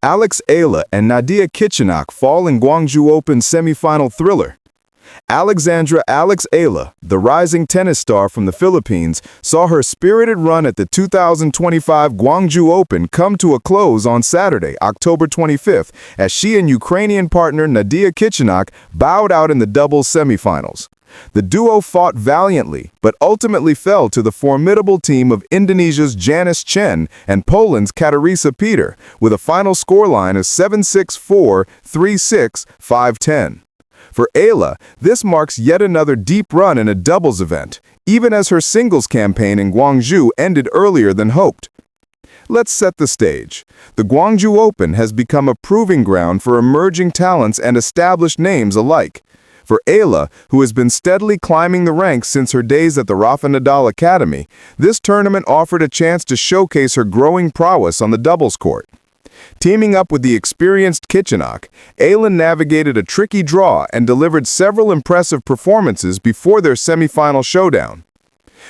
Eala and Nadiia Kichenok fall in Guangzhou Open semifinal thriller. Alexandra Eala, the rising tennis star from the Philippines, saw her spirited run at the 2025 Guangzhou Open come to a close on Saturday, October 25th, as she and Ukrainian partner Nadiia Kichenok bowed out in the doubles semifinals. The duo fought valiantly, but ultimately fell to the formidable team of Indonesia's Janice Tjen and Poland's Katarzyna with a final scoreline of 7-6-4, 3-6, 5-10. For Eala, this marks yet another deep run in a doubles event, even as her singles campaign in Guangzhou ended earlier than hoped. Let's set the stage. The Guangzhou Open has become a proving ground for emerging talents and established names alike. For Eala, who has been steadily climbing the ranks since her days at the Rafa Nadal Academy, this tournament offered a chance to showcase her growing prowess on the doubles court. Teaming up with the experienced Kichenok, Eala navigated a tricky draw and delivered several impressive performances before their semifinal showdown.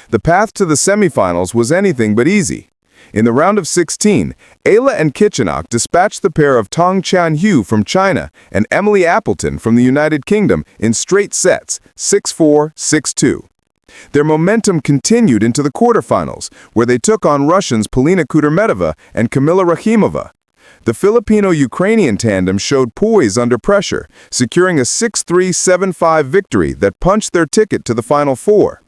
The path to the semifinals was anything but easy. In the round of 16, Eala and Kichenok dispatched the pair of Tong Chanhu from China and Emily Appleton from the United Kingdom in straight sets, 6-4, 6-2. Their momentum continued into the quarterfinals, where they took on Russians Polina Kudermetova and Kamila Rakhimova. The Filipino-Ukrainian tandem showed poise under pressure, securing a 6-3, 7-5 victory that punched their ticket to the Final Four.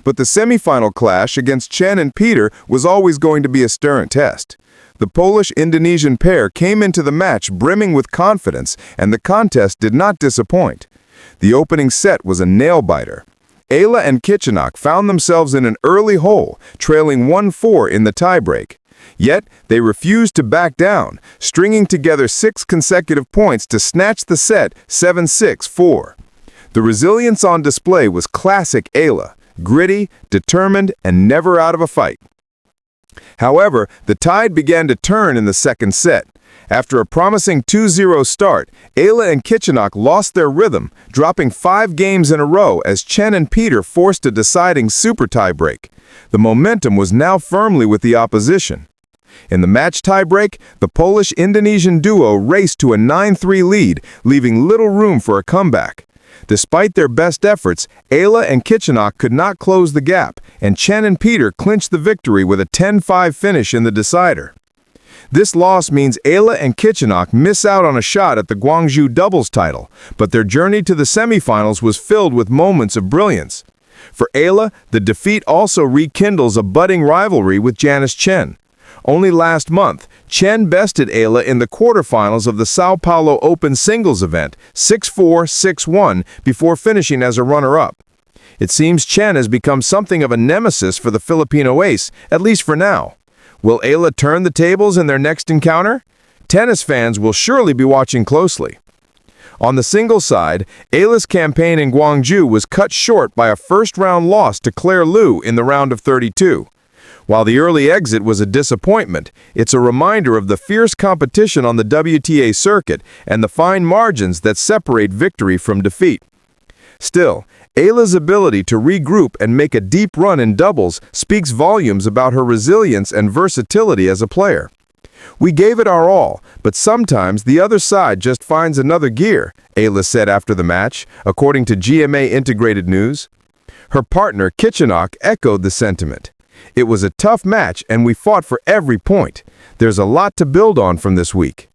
But the semifinal clash against Tjen and Peter was always going to be a stern test. The Polish-Indonesian pair came into the match brimming with confidence, and the contest did not disappoint. The opening set was a nail-biter. Eala and Kichenok found themselves in an early hole, trailing 1-4 in the tiebreak. Yet, they refused to back down, stringing together 6 consecutive points to snatch the set 7-6-4. The resilience on display was classic Eala, gritty, determined, and never out of a fight. However, the tide began to turn in the second set. After a promising 2-0 start, Eala and Kichenok lost their rhythm, dropping 5 games in a row as Tjen and Peter forced a deciding super tiebreak. The momentum was now firmly with the opposition. In the match tiebreak, the Polish-Indonesian duo raced to a 9-3 lead, leaving little room for a comeback. Despite their best efforts, Eala and Kichenok could not close the gap, and Tjen and Peter clinched the victory with a 10-5 finish in the decider. This loss means Eala and Kichenok miss out on a shot at the Guangzhou doubles title, but their journey to the semifinals was filled with moments of brilliance. For Eala, the defeat also rekindles a budding rivalry with Janice Tjen. Only last month, Tjen bested Eala in the quarterfinals of the Sao Paulo Open singles event, 6-4, 6-1, before finishing as a runner-up. It seems Tjen has become something of a nemesis for the Filipino ace, at least for now. Will Eala turn the tables in their next encounter? Tennis fans will surely be watching closely. On the singles side, Eala's campaign in Guangzhou was cut short by a first-round loss to Claire Liu in the round of 32. While the early exit was a disappointment, it's a reminder of the fierce competition on the WTA circuit and the fine margins that separate victory from defeat. Still, Eala's ability to regroup and make a deep run in doubles speaks volumes about her resilience and versatility as a player. "We gave it our all, but sometimes the other side just finds another gear," Eala said after the match, according to GMA Integrated News. Her partner, Kichenok, echoed the sentiment. "It was a tough match and we fought for every point. There's a lot to build on from this week."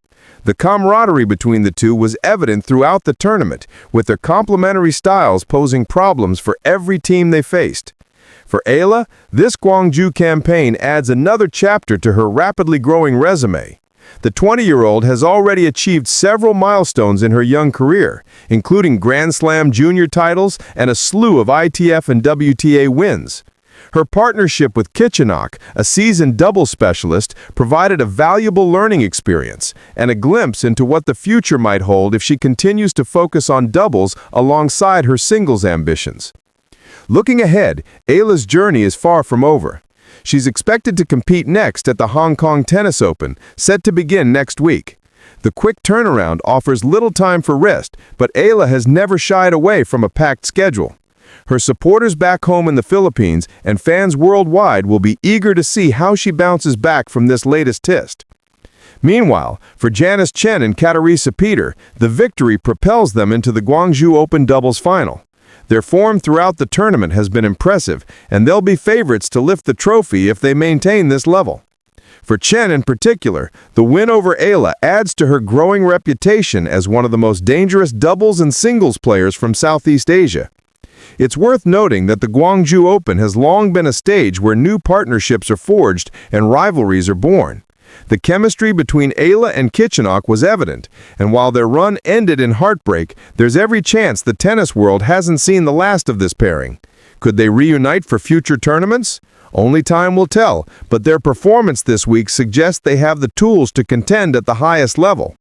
The camaraderie between the two was evident throughout the tournament, with their complementary styles posing problems for every team they faced. For Eala, this Guangzhou campaign adds another chapter to her rapidly growing resume. The 20-year-old has already achieved several milestones in her young career, including Grand Slam junior titles and a slew of ITF and WTA wins. Her partnership with Kichenok, a seasoned doubles specialist, provided a valuable learning experience and a glimpse into what the future might hold if she continues to focus on doubles alongside her singles ambitions. Looking ahead, Eala's journey is far from over. She's expected to compete next at the Hong Kong Tennis Open, set to begin next week. The quick turnaround offers little time for rest, but Eala has never shied away from a packed schedule. Her supporters back home in the Philippines and fans worldwide will be eager to see how she bounces back from this latest test. Meanwhile, for Janice Tjen and Katarzyna, the victory propels them into the Guangzhou Open doubles final. Their form throughout the tournament has been impressive, and they'll be favorites to lift the trophy if they maintain this level. For Tjen in particular, the win over Eala adds to her growing reputation as one of the most dangerous doubles and singles players from Southeast Asia. It's worth noting that the Guangzhou Open has long been a stage where new partnerships are forged and rivalries are born. The chemistry between Eala and Kichenok was evident, and while their run ended in heartbreak, there's every chance the tennis world hasn't seen the last of this pairing. Could they reunite for future tournaments? Only time will tell, but their performance this week suggests they have the tools to contend at the highest level.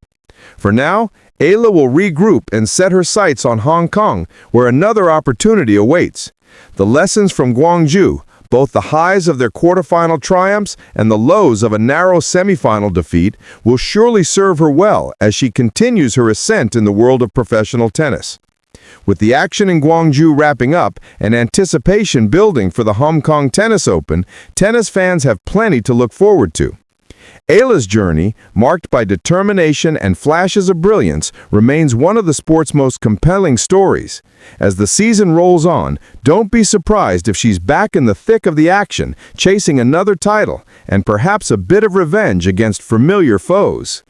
For now, Eala will regroup and set her sights on Hong Kong, where another opportunity awaits. The lessons from Guangzhou, both the highs of their quarterfinal triumphs and the lows of a narrow semifinal defeat, will surely serve her well as she continues her ascent in the world of professional tennis. With the action in Guangzhou wrapping up and anticipation building for the Hong Kong Tennis Open, tennis fans have plenty to look forward to. Eala's journey, marked by determination and flashes of brilliance, remains one of the sport's most compelling stories. As the season rolls on, don't be surprised if she's back in the thick of the action, chasing another title and perhaps a bit of revenge against familiar foes.